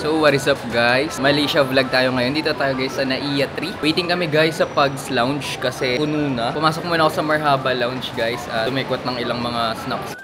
So what is up guys? Malaysia vlog tayo ngayon. Dito tayo guys sa Naiya 3. Waiting kami guys sa Pugs Lounge kasi puno na. Pumasok muna ako sa Marhaba Lounge guys. Tumikot ng ilang mga snacks.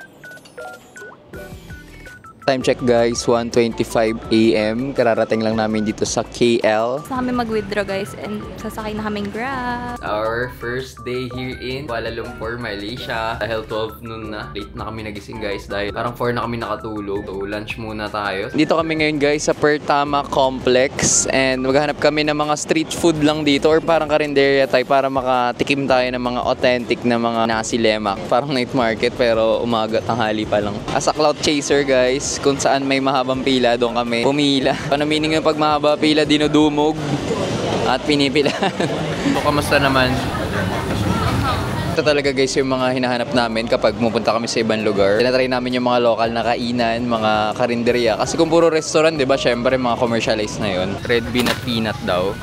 Time check guys, 1:25 AM. Kararating lang namin dito sa KL. Sa kami mag-withdraw guys and sasakay na kaming Grab. Our first day here in Kuala Lumpur, Malaysia. Dahil 12 noon na. Late na kami nagising guys dahil parang 4 na kami nakatulog. So lunch muna tayo. Dito kami ngayon guys sa Pertama Complex. And maghanap kami ng mga street food lang dito or parang karinderya tayo para makatikim tayo ng mga authentic na mga nasi lemak. Parang night market pero umaga tanghali pa lang. As a cloud chaser guys, kung saan may mahabang pila, doon kami pumila. Ano meaning yung pag mahaba pila, dinudumog at pinipila. So, kamusta naman? Ito talaga guys yung mga hinahanap namin kapag pupunta kami sa ibang lugar. Tinatry namin yung mga local na kainan, mga karinderya. Kasi kung puro restaurant, di ba? Syempre mga commercialized na yun. Red bean at peanut daw.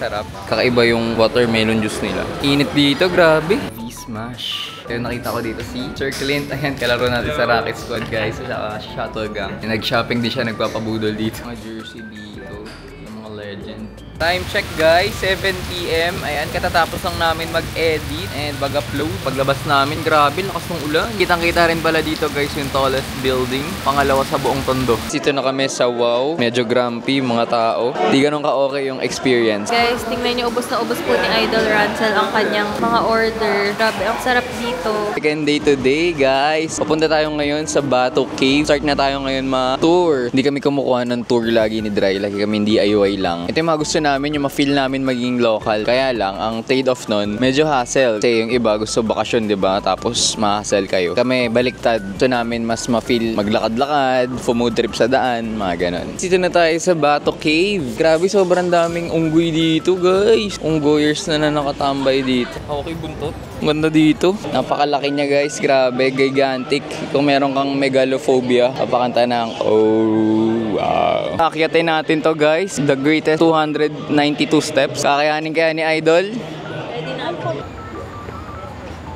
Sarap. Kakaiba yung watermelon juice nila. Init dito, grabe. V-Smash. Yung nakita ko dito si Sir Clint. Ayan, kalaro natin sa Rocket Squad guys. Sa Shuttle Gang. Nag-shopping din siya, nagpapabudol dito. Mga jersey dito. Yung mga legend. Time check guys, 7 PM. Ayan, katatapos lang namin mag-edit and mag-upload. Paglabas namin, grabe, lakas ng ulan. Kitang-kita rin pala dito guys yung tallest building. Pangalawa sa buong Tondo. Dito na kami sa Wow. Medyo grumpy mga tao. Di ganun ka-okay yung experience. Guys, tingnan niyo, ubos na ubos po ni Idol Ransel ang kanyang mga order. Grabe, ang sarap dito. Second day today guys. Papunta tayo ngayon sa Bato Cave. Start na tayo ngayon ma-tour. Hindi kami kumukuha ng tour lagi ni Dry. Lagi kami DIY lang. Ito yung mga gusto namin, yung ma-feel namin maging local. Kaya lang, ang trade-off nun, medyo hassle. Kasi yung iba gusto bakasyon, di ba? Tapos ma-hassle kayo. Kami, baliktad. Gusto namin mas ma-feel maglakad-lakad, food trip sa daan, mga ganon. Dito na tayo sa Bato Cave. Grabe, sobrang daming unggoy dito, guys. Unggoyers na nakatambay dito. Okay, buntot. Ganda dito. Napakalaki niya, guys. Grabe, gigantic. Kung meron kang megalophobia, papakanta ng oh, wow. Akyatin natin to, guys. The greatest 292 steps. Kakayanin kaya ni Idol? Ready na ako.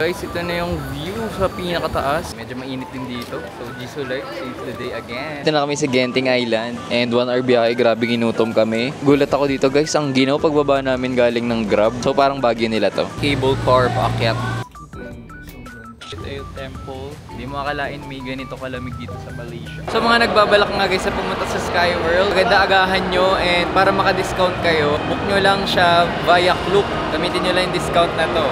Guys, ito na yung view sa pinakataas. Medyo mainit din dito. So, Jisulay, saves the day again. Ito na kami sa Genting Island. And 1 hour biyahe, grabe ginutom kami. Gulat ako dito guys, ang ginaw pagbaba namin galing ng Grab. So, parang bagyo nila to. Cable car paakyat. Ito yung temple. Hindi mo akalain may ganito kalamig dito sa Malaysia. So, mga nagbabalak nga guys sa pumunta sa Sky World, maganda agahan nyo. And para maka-discount kayo, book nyo lang siya via Klook. Gamitin nyo lang yung discount na to.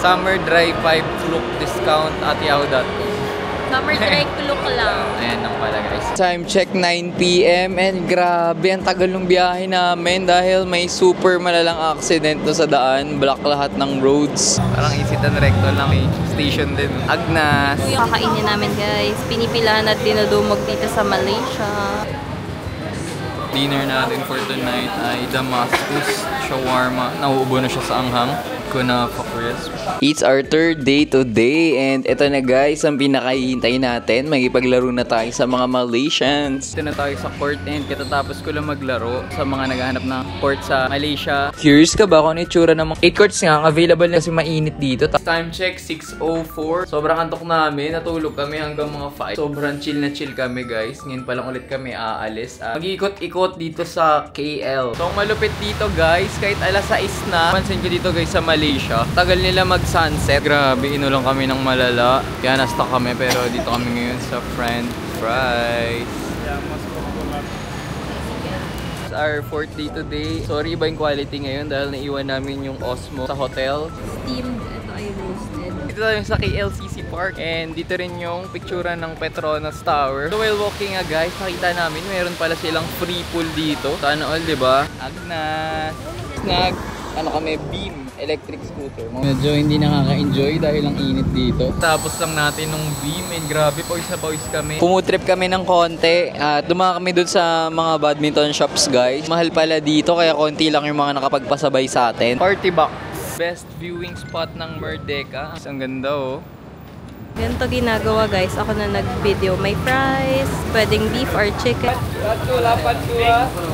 Summer Dry 5 Klook discount at yahoo.com. Summer Dry Klook lang. Ayan lang pala guys. Time check 9 PM and grabe ang tagal ng biyahe namin dahil may super malalang accident sa daan. Block lahat ng roads. Parang easy and recto lang, may station din. Agnas. Ito yung kakainin namin guys. Pinipilahan at dinudumog dito sa Malaysia. Dinner natin for tonight ay Damascus shawarma. Nauubo na siya sa anghang. Kunafa crisp. It's our third day today and ito na guys ang pinakahihintay natin. Magipaglaro na tayo sa mga Malaysians. Ito na tayo sa court and katatapos ko lang maglaro sa mga naghahanap ng court sa Malaysia. Curious ka ba kung ano itsura ng mga 8 courts nga available na kasi mainit dito. Time check 6:04. Sobrang antok namin. Natulog kami hanggang mga 5. Sobrang chill na chill kami guys. Ngayon pa lang ulit kami aalis. Mag-ikot-ikot dito sa KL. So ang malupit dito guys, kahit alas 6 na, pansin ko dito guys sa Malaysia, tagal nila mag-sunset. Grabe, inulang kami ng malala. Kaya na-stuck kami, pero dito kami ngayon sa French fries. It's our 4th day today. Sorry, iba yung quality ngayon dahil naiwan namin yung Osmo sa hotel. Steamed, ito ay roasted. Dito tayo sa KLCC Park and dito rin yung picture ng Petronas Tower. So while walking nga guys, nakita namin meron pala silang free pool dito. Sana all, diba? Agnas! Snag! Ano kami, Beam electric scooter. Medyo hindi nakaka-enjoy dahil ang init dito. Tapos lang natin nung Beam and grabe, pawis na pawis kami. Pumutrip kami ng konti at dumaan kami dun sa mga badminton shops guys. Mahal pala dito kaya konti lang yung mga nakapagpasabay sa atin. Party box. Best viewing spot ng Merdeka. Ang ganda oh. Ganito ginagawa guys. Ako na nag-video. May fries, pwedeng beef or chicken.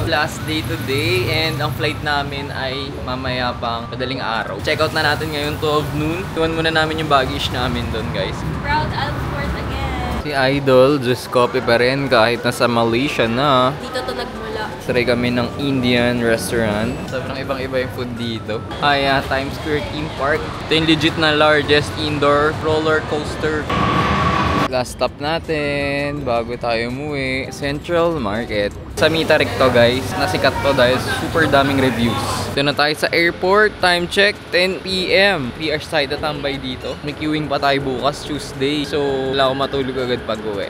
Last day today and ang flight namin ay mamaya pang madaling araw. Check out na natin ngayon 12 noon. Iwan muna namin yung baggage namin doon guys. Proud Alsport again. Si Idol, just coffee pa rin kahit nasa Malaysia na. Dito to nagmula. Try kami ng Indian restaurant. Sobrang ibang-iba yung food dito. Times Square Theme Park. Ito yung legit na largest indoor roller coaster. Last stop natin bago tayo umuwi, Central Market. Sa Mitarik to guys, nasikat to dahil super daming reviews. Ito na tayo sa airport, time check 10 PM. 3 hours tayo tatambay dito. May queuing pa tayo bukas, Tuesday. So wala akong matulog agad pag uwi.